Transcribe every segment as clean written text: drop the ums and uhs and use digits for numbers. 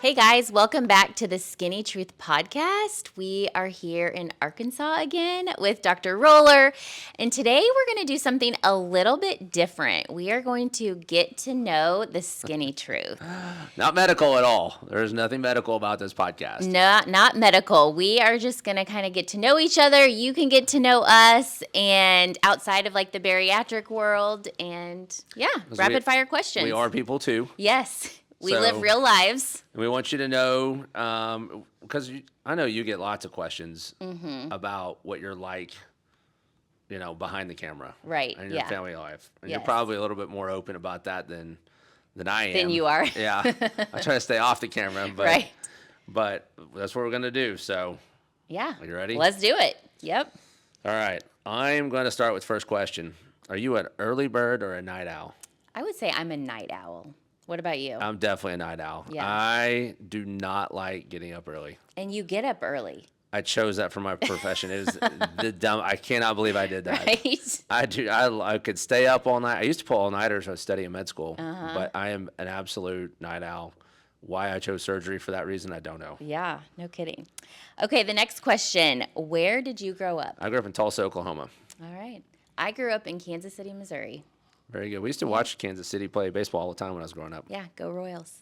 Hey guys, welcome back to the Skinny Truth Podcast. We are here in Arkansas again with Dr. Roller, and today we're going to do something a little bit different. We are going to get to know the skinny truth. Not medical at all. There's nothing medical about this podcast. Not medical. We are just going to kind of get to know each other. You can get to know us, and outside of like the bariatric world, and rapid fire questions. We are people too. Yes. We live real lives. We want you to know, because I know you get lots of questions about what you're like, behind the camera. Right, And your family life. And Yes. you're probably a little bit more open about that than I am. Than you are. Yeah. I try to stay off the camera, but, Right. but that's what we're going to do. So, Yeah. are you ready? Let's do it. Yep. All right. I'm going to start with first question. Are you an early bird or a night owl? I would say I'm a night owl. What about you? I'm definitely a night owl. Yeah. I do not like getting up early. And you get up early. I chose that for my profession. It is the dumb. I cannot believe I did that. Right? I do. I could stay up all night. I used to pull all nighters when I was studying med school, but I am an absolute night owl. Why I chose surgery for that reason, I don't know. Yeah, no kidding. Okay, the next question. Where did you grow up? I grew up in Tulsa, Oklahoma. All right. I grew up in Kansas City, Missouri. Very good. We used to watch Kansas City play baseball all the time when I was growing up. Yeah, go Royals.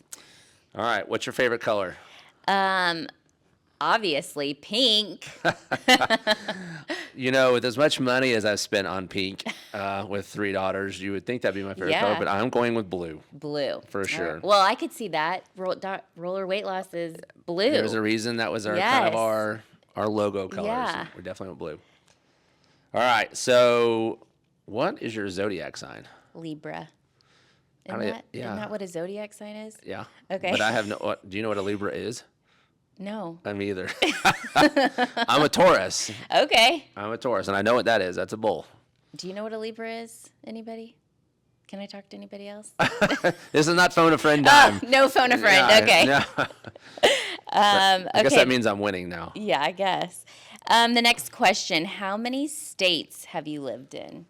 All right. What's your favorite color? Obviously, pink. With as much money as I've spent on pink with 3 daughters, you would think that'd be my favorite color, but I'm going with blue. Blue. For sure. Right. Well, I could see that. Roller weight loss is blue. There's a reason that was our kind of our logo colors. Yeah. We definitely went blue. All right. So, what is your zodiac sign? Libra. Yeah. Isn't that what a zodiac sign is? Yeah. Okay. But I have no. Do you know what a Libra is? No. Me either. I'm a Taurus. Okay. I'm a Taurus, and I know what that is. That's a bull. Do you know what a Libra is? Anybody? Can I talk to anybody else? This is not phone a friend time. Oh, no phone a friend. Yeah, okay. Yeah. I guess that means I'm winning now. Yeah, I guess. The next question. How many states have you lived in?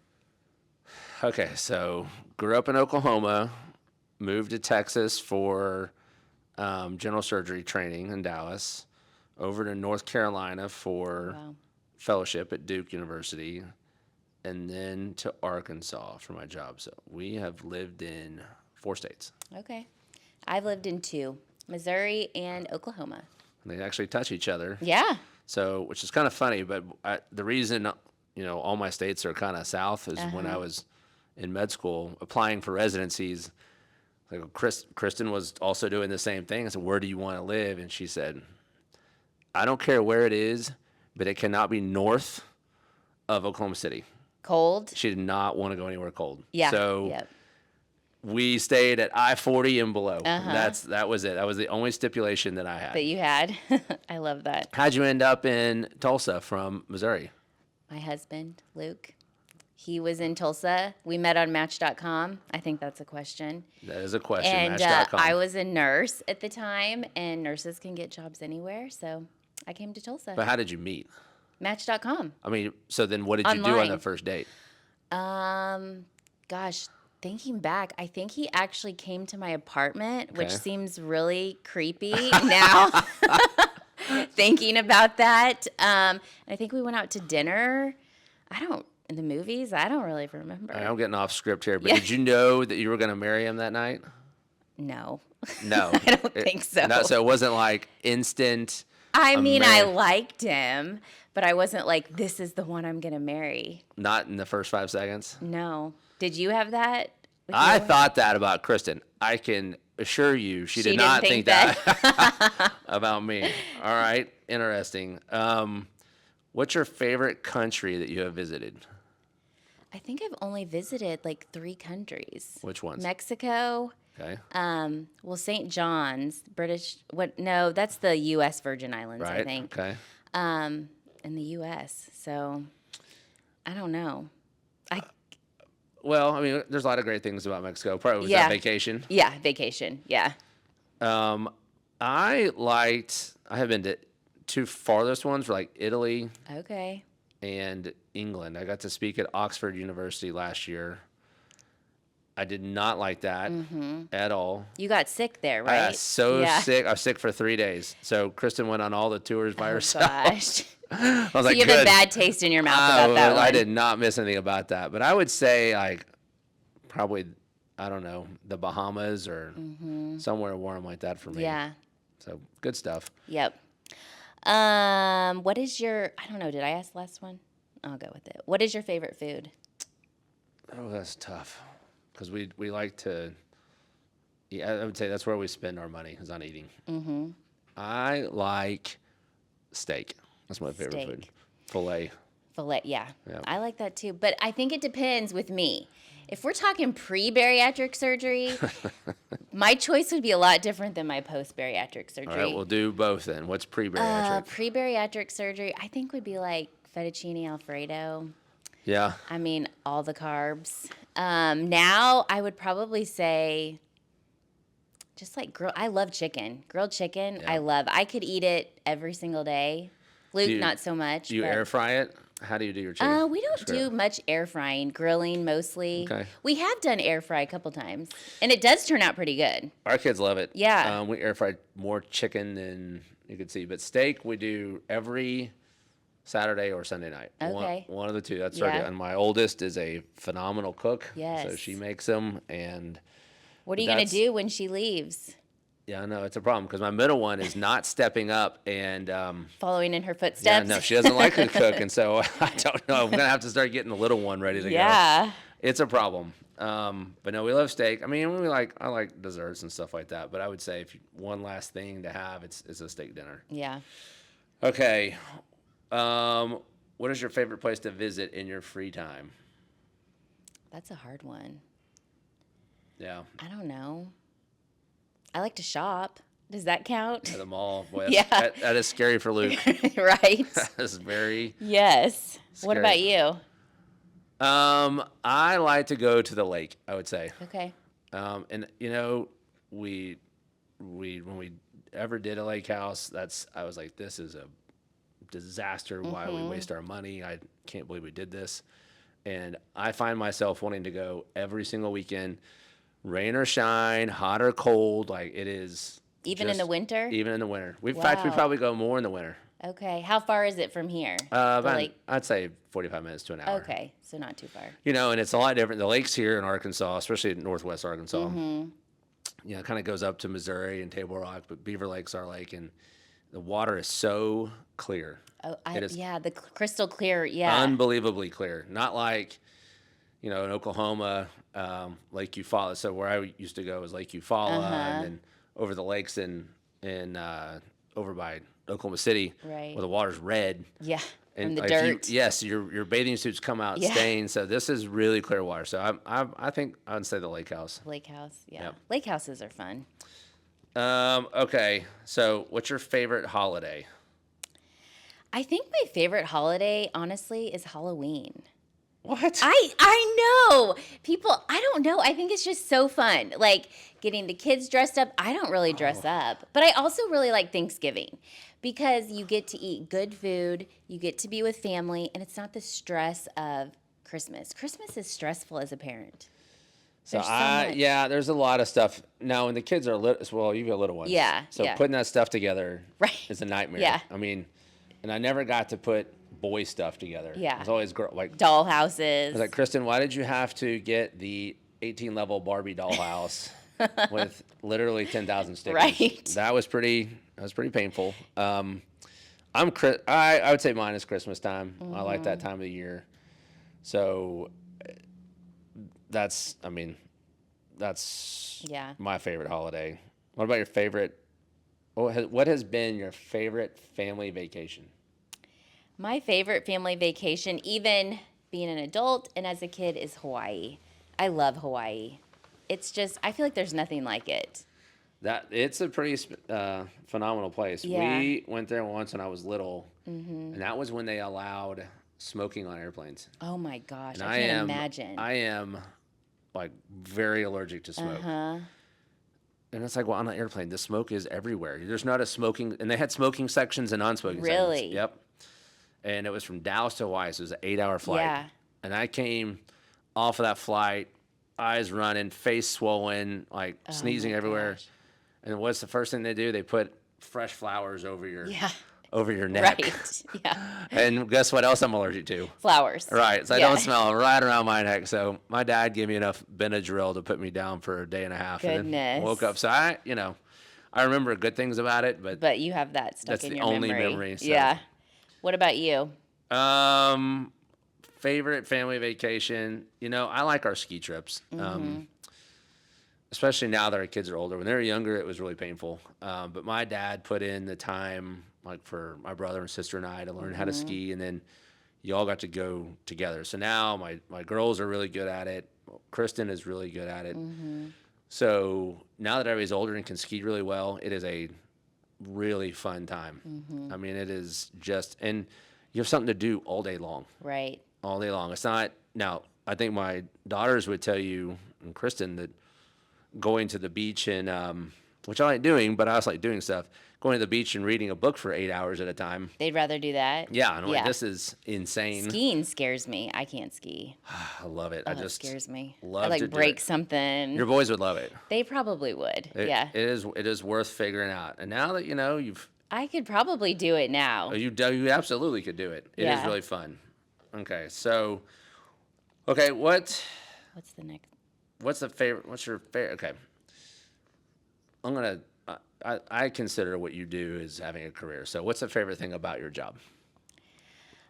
Okay, so grew up in Oklahoma, moved to Texas for general surgery training in Dallas, over to North Carolina for fellowship at Duke University, and then to Arkansas for my job. So we have lived in 4 states. Okay. I've lived in 2, Missouri and Oklahoma. They actually touch each other. Yeah. So, which is kind of funny, but the reason, all my states are kind of south is when I was in med school applying for residencies. Like Kristen was also doing the same thing. I said, "Where do you want to live?" And she said, "I don't care where it is, but it cannot be north of Oklahoma City." Cold? She did not want to go anywhere cold. Yeah. So we stayed at I-40 and below. That was it. That was the only stipulation that I had. That you had? I love that. How'd you end up in Tulsa from Missouri? My husband, Luke. He was in Tulsa. We met on Match.com. I think that's a question. That is a question. And Match.com. I was a nurse at the time, and nurses can get jobs anywhere, so I came to Tulsa. But how did you meet? Match.com. I mean, so then what did you do on Online. the first date? Gosh, thinking back, I think he actually came to my apartment, which Okay. seems really creepy now. Thinking about that. I think we went out to dinner. In the movies, I don't really remember. I'm getting off script here, but Yeah. did you know that you were going to marry him that night? No. No. I don't think so. So it wasn't like instant. I mean, I liked him, but I wasn't like, this is the one I'm going to marry. Not in the first 5 seconds. No. Did you have that? with I your- thought that about Kristen. I can assure you she did didn't not think think that about me. All right. Interesting. What's your favorite country that you have visited? I think I've only visited like 3 countries. Which ones? Mexico. Okay. Well, St. John's, British. No, that's the U.S. Virgin Islands, Right. I think. Okay. In the U.S. So, I don't know. Well, I mean, there's a lot of great things about Mexico. Probably was Yeah. that vacation. Yeah, vacation. Yeah. I have been to 2 farthest ones were like Italy Okay. and England. I got to speak at Oxford University last year. I did not like that at all. You got sick there, I right? got so Yeah. sick. I was sick for 3 days. So Kristen went on all the tours by Oh, herself. gosh. I was So like, you have a good. bad taste in your mouth about that one. I did not miss anything about that. But I would say like probably, I don't know, the Bahamas or somewhere warm like that for me. Yeah. So good stuff. Yep. What is your, I don't know, did I ask the last one? I'll go with it. What is your favorite food? Oh, that's tough. Because we like to, yeah, I would say that's where we spend our money is on eating. Mm-hmm. I like steak. That's my favorite Steak. food. Filet. Filet, yeah. Yeah. I like that too. But I think it depends with me. If we're talking pre-bariatric surgery, my choice would be a lot different than my post-bariatric surgery. All right, we'll do both then. What's pre-bariatric? Pre-bariatric surgery, I think would be like fettuccine Alfredo. Yeah. I mean, all the carbs. Now I would probably say just like I love chicken. Grilled chicken, Yeah. I could eat it every single day. Luke, not so much. Do you but, air fry it? How do you do your chicken? we don't do much air frying, grilling mostly. Okay. We have done air fry a couple times, and it does turn out pretty good. Our kids love it. Yeah. We air fry more chicken than you could see, but steak we do every Saturday or Sunday night. Okay. One of the two. That's our Yeah. deal. And my oldest is a phenomenal cook. So Yes. she makes them, and What are you going to do when she leaves? yeah, I know it's a problem because my middle one is not stepping up, and Following in her yeah, footsteps? no, she doesn't like to cook, and so I don't know. I'm gonna have to start getting the little one ready to go. Yeah. It's a problem. But no, we love steak. I mean, I like desserts and stuff like that. But I would say if one last thing to have, it's a steak dinner. Yeah. Okay. What is your favorite place to visit in your free time? That's a hard one. Yeah. I don't know. I like to shop. Does that count? At the mall. Boy, Yeah. that is scary for Luke. Right? That is very Yes. What Scary. about you? I like to go to the lake, I would say. Okay. And we when we ever did a lake house, I was like, this is a disaster. Why we waste our money? I can't believe we did this. And I find myself wanting to go every single weekend, rain or shine, hot or cold. Like it is. Even in the winter? Even in the winter. In fact, we Wow. probably go more in the winter. Okay. How far is it from here? The About, lake? I'd say 45 minutes to an hour. Okay. So not too far. And it's a lot different. The lakes here in Arkansas, especially in northwest Arkansas, it kind of goes up to Missouri and Table Rock, but Beaver Lake's our lake, and the water is so clear. Oh, It is yeah, the crystal clear. Yeah. unbelievably clear. Not like, in Oklahoma, Lake Eufaula. So where I used to go was Lake Eufaula, and then over the lakes in over by Oklahoma City, Right. where the water's red. Yeah. And From the if dirt. yes, your bathing suits come out Yeah. stained. So this is really clear water. So I think I would say the lake house. Lake house. Yeah. Yep. Lake houses are fun. Okay. So what's your favorite holiday? I think my favorite holiday, honestly, is Halloween. What? I know. People, I don't know. I think it's just so fun. Like getting the kids dressed up. I don't really dress up, but I also really like Thanksgiving because you get to eat good food, you get to be with family, and it's not the stress of Christmas. Christmas is stressful as a parent. So There's so much. yeah, there's a lot of stuff now. When the kids are little, well, you've got little ones. Yeah, So yeah. putting that stuff together Right. is a nightmare. Yeah. I mean, and I never got to put boy stuff together. Yeah. It was always like Doll I houses. was like, Kristen, why did you have to get the 18 level Barbie dollhouse with literally 10,000 stickers? Right. That was pretty painful. I would say mine is Christmas time. I like that time of the year. So that's Yeah. my favorite holiday. What about your favorite? What has been your favorite family vacation? My favorite family vacation, even being an adult and as a kid, is Hawaii. I love Hawaii. It's just, I feel like there's nothing like it. It's a pretty phenomenal place. Yeah. We went there once when I was little, and that was when they allowed smoking on airplanes. Oh my gosh, And I can't imagine. I am like very allergic to smoke. Uh-huh. And it's like, well, on an airplane, the smoke is everywhere. There's not a smoking, and they had smoking sections and non-smoking Really? sections. Yep. And it was from Dallas to Hawaii, so it was an 8-hour flight. Yeah. And I came off of that flight eyes running, face swollen, like Oh sneezing my everywhere. gosh. And what's the first thing they do? They put fresh flowers Yeah. over your neck. Right. Yeah. And guess what else I'm allergic to? Flowers. Right. So I Yeah. don't smell them right around my neck. So my dad gave me enough Benadryl to put me down for a day and a half. And then woke up. Goodness. So I remember good things about it, but But you have that stuck that's in the your only memory. memory. So. Yeah. What about you? Favorite family vacation. I like our ski trips. Especially now that our kids are older. When they were younger, it was really painful. But my dad put in the time, like for my brother and sister and I, to learn how to ski, and then you all got to go together. So now my girls are really good at it. Kristen is really good at it. So now that everybody's older and can ski really well, it is a really fun time. I mean, it is just, and you have something to do all day long. Right. All day long. It's not, now, I think my daughters would tell you, and Kristen, that going to the beach and, which I like doing, but I also like doing stuff, going to the beach and reading a book for 8 hours at a time. They'd rather do that. Yeah, and I'm like, this is insane. Skiing scares me. I can't ski. I love it. Oh, I just scares me. love I like to do break it. something. Your boys would love it. They probably would. It Yeah. is worth figuring out. And now that you've I could probably do it now. you absolutely could do it. It is Yeah. really fun. Okay, so what's What's the next? what's your favorite? Okay, I'm gonna. I consider what you do as having a career. So, what's the favorite thing about your job?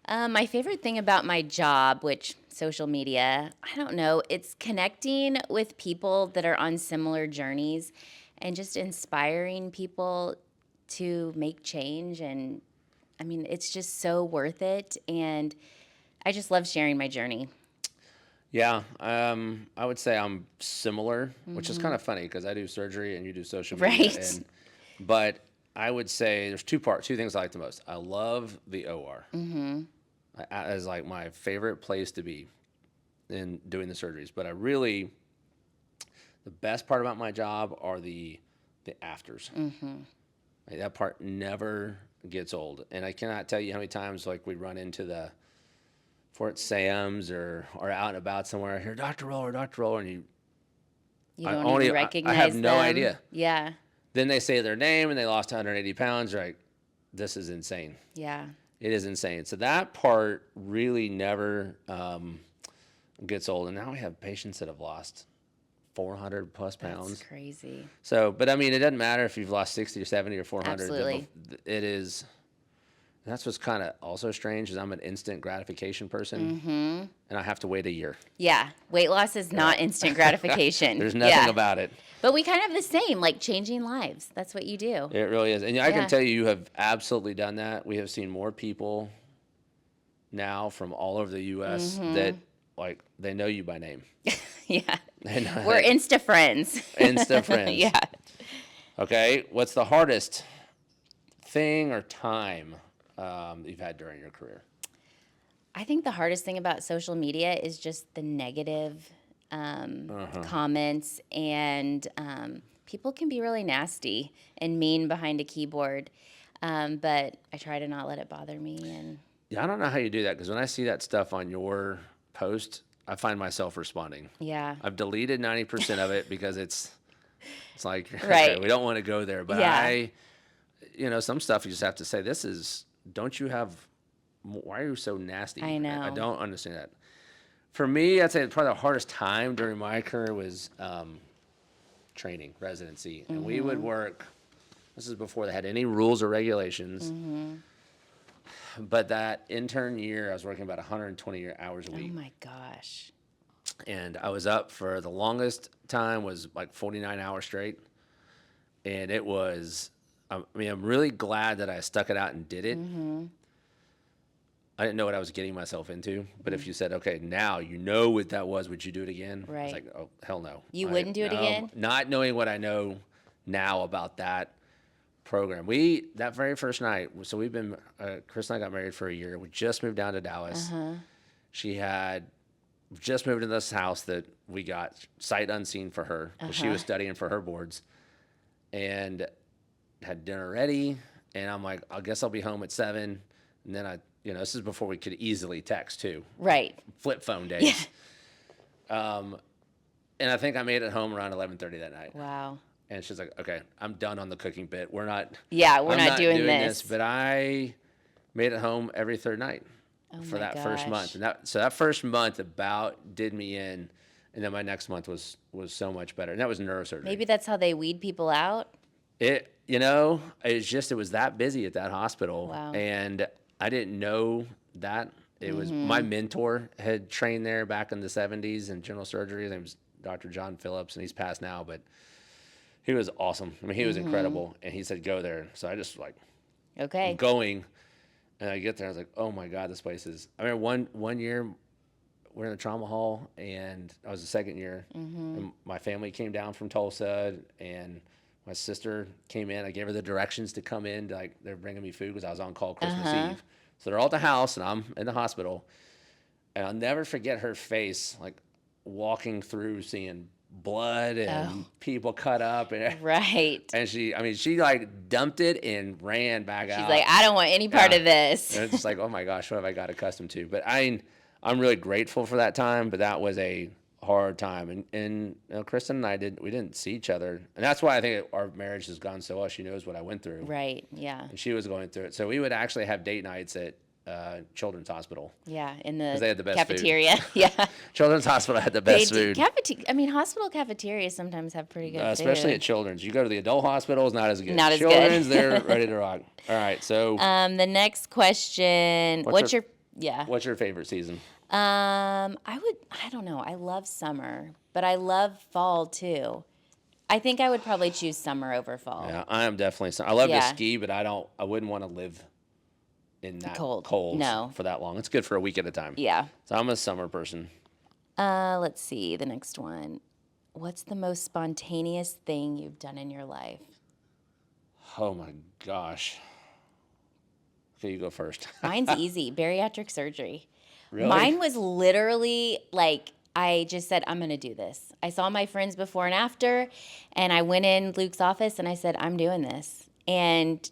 My favorite thing about my job, which social media, I don't know, it's connecting with people that are on similar journeys and just inspiring people to make change. And I mean, it's just so worth it. And I just love sharing my journey. Yeah, I would say I'm similar, which is kind of funny because I do surgery and you do social media. Right. But I would say there's two things I like the most. I love the OR. As like my favorite place to be in doing the surgeries. But the best part about my job are the afters. Like, that part never gets old. And I cannot tell you how many times like we run into the Fort Sam's or out and about somewhere. I hear Dr. Roller, and You don't even recognize I have no them. idea. Yeah. Then they say their name and they lost 180 pounds. You're like, this is insane. Yeah. It is insane. So that part really never gets old. And now we have patients that have lost 400 plus pounds. That's crazy. So, but I mean, it doesn't matter if you've lost 60 or 70 or 400. Absolutely. It is. That's what's kind of also strange is I'm an instant gratification person, and I have to wait a year. Yeah. Weight loss is not instant gratification. There's nothing about it. But we kind of have the same, like changing lives. That's what you do. It really is. And I can tell you have absolutely done that. We have seen more people now from all over the U.S. that, like, they know you by name. Yeah. We're Insta friends. Insta friends. Yeah. Okay. What's the hardest thing or time you've had during your career? I think the hardest thing about social media is just the negative comments, and people can be really nasty and mean behind a keyboard. But I try to not let it bother me. And Yeah, I don't know how you do that because when I see that stuff on your post, I find myself responding. yeah, I've deleted 90% of it because it's like, Right. okay, we don't want to go there. But Yeah. some stuff you just have to say, why are you so nasty? I know. I don't understand that. For me, I'd say probably the hardest time during my career was training, residency. And we would work, this is before they had any rules or regulations. But that intern year, I was working about 120 hours a week. oh my gosh. And I was up for the longest time was like 49 hours straight. And it was, I'm really glad that I stuck it out and did it. I didn't know what I was getting myself into. But if you said, okay, now you know what that was, would you do it again? Right. I was like, oh, hell no. You wouldn't do it again? Not knowing what I know now about that program. That very first night, so we've been, Chris and I got married for a year. We just moved down to Dallas. She had just moved into this house that we got sight unseen for her. She was studying for her boards and had dinner ready. And I'm like, I guess I'll be home at 7. And then this is before we could easily text too. Right. Flip phone days. And I think I made it home around 11:30 that night. Wow. And she's like, okay, I'm done on the cooking bit. Yeah, we're I'm not not doing doing this. But I made it home every third night Oh for my that first month. gosh. And that first month about did me in. And then my next month was so much better. And that was neurosurgery. Maybe that's how they weed people out. It was that busy at that hospital. Wow. And I didn't know that. It was my mentor had trained there back in the 70s in general surgery. His name was Dr. John Phillips, and he's passed now, but he was awesome. I mean, he was incredible. And he said, go there. So I just Okay. I'm going. And I get there, I was like, oh my God, this place is. I mean, one year we're in the trauma hall, and I was the second year. And my family came down from Tulsa, and my sister came in. I gave her the directions to come in. They're bringing me food because I was on call Christmas Eve. So they're all at the house, and I'm in the hospital. And I'll never forget her face, walking through, seeing blood and people cut up. And Right. and she dumped it and ran back out. She's like, I don't want any part of this. And it's just like, oh my gosh, what have I got accustomed to? But I'm really grateful for that time, but that was a hard time. And Kristen and I we didn't see each other. And that's why I think our marriage has gone so well. She knows what I went through. Right, yeah. And she was going through it. So we would actually have date nights at Children's Hospital. Yeah, in the they had the best cafeteria. Yeah. Children's Hospital had the best food. Hospital cafeterias sometimes have pretty good food. Especially at Children's. You go to the adult hospitals, not as good. Not as good. Children's, they're ready to rock. All right, so. The next question, what's your favorite season? I don't know. I love summer, but I love fall too. I think I would probably choose summer over fall. Yeah, I am definitely. I love to ski, but I wouldn't want to live in that cold for that long. It's good for a week at a time. Yeah. So I'm a summer person. Let's see the next one. What's the most spontaneous thing you've done in your life? Oh my gosh. Okay, you go first. Mine's easy. Bariatric surgery. Really? Mine was literally I just said, I'm going to do this. I saw my friends before and after, and I went in Luke's office and I said, I'm doing this. And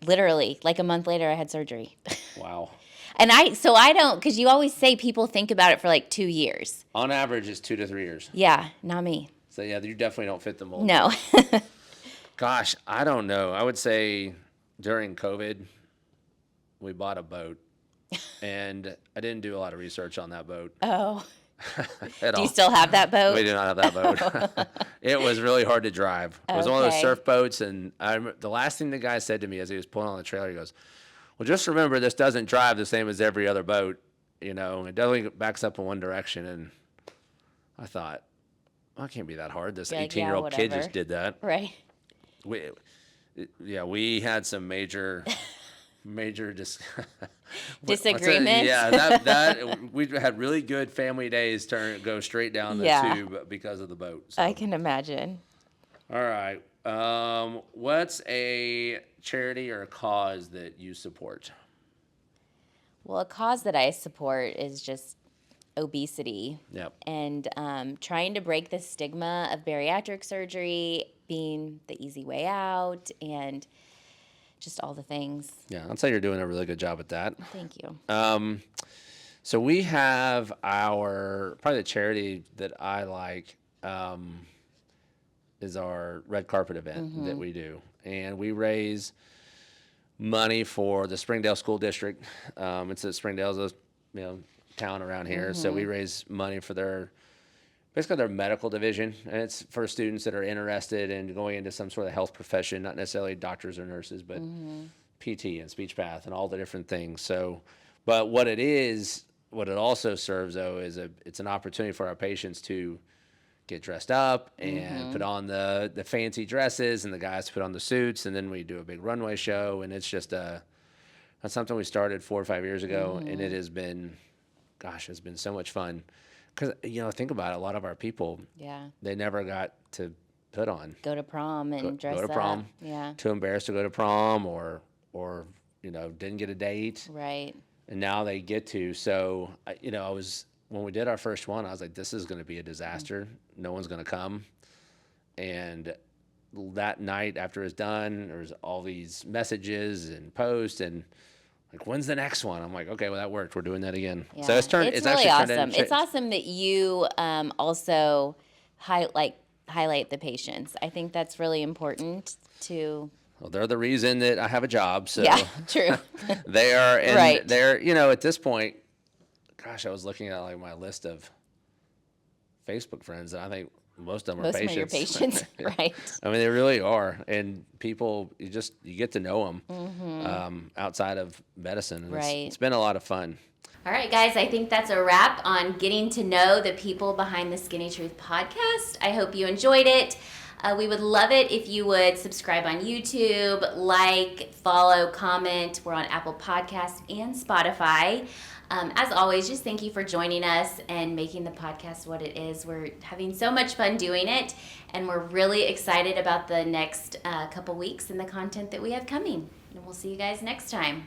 literally, a month later, I had surgery. Wow. And I don't, because you always say people think about it for 2 years. On average, it's 2 to 3 years. Yeah, not me. So yeah, you definitely don't fit the mold. No. Gosh, I don't know. I would say during COVID, we bought a boat, and I didn't do a lot of research on that boat. Oh. Do you still have that boat? We do not have that boat. It was really hard to drive. It was one of those surf boats, and the last thing the guy said to me as he was pulling on the trailer, he goes, well, just remember this doesn't drive the same as every other boat. It definitely backs up in one direction. And I thought, well, it can't be that hard. This 18-year-old kid just did that. Right. We had some major disagreements. That we had really good family days go straight down the tube because of the boat. So. I can imagine. All right. What's a charity or a cause that you support? Well, a cause that I support is just obesity. Yep. And trying to break the stigma of bariatric surgery being the easy way out and just all the things. Yeah, I'd say you're doing a really good job at that. Thank you. So we have probably the charity that I like is our red carpet event that we do. And we raise money for the Springdale School District. It's a Springdale's a town around here. So we raise money for basically their medical division. And it's for students that are interested in going into some sort of health profession, not necessarily doctors or nurses, but PT and speech path and all the different things. So, but what it also serves though is it's an opportunity for our patients to get dressed up and put on the fancy dresses, and the guys put on the suits, and then we do a big runway show. And it's just that's something we started 4 or 5 years ago, and it has been, it's been so much fun. Because think about it, a lot of our people, they never got to put on, go to prom and dress go to prom, up. too embarrassed to go to prom, or didn't get a date, right? And now they get to. So when we did our first one, I was like, this is going to be a disaster. No one's going to come. And that night after it was done, there was all these messages and posts and when's the next one? I'm like, okay, well, that worked. We're doing that again. Yeah. So it's really actually awesome. turned into. It's awesome that you also highlight the patients. I think that's really important to. Well, they're the reason that I have a job. So Yeah, true. they are, and Right. they're, at this point, gosh, I was looking at like my list of Facebook friends, and I think most of them are Most of your patients, right? I mean, they really are, and people, you get to know them outside of medicine, and Right. it's been a lot of fun. All right, guys, I think that's a wrap on getting to know the people behind the Skinny Truth podcast. I hope you enjoyed it. We would love it if you would subscribe on YouTube, like, follow, comment. We're on Apple Podcasts and Spotify. As always, just thank you for joining us and making the podcast what it is. We're having so much fun doing it, and we're really excited about the next couple weeks and the content that we have coming. And we'll see you guys next time.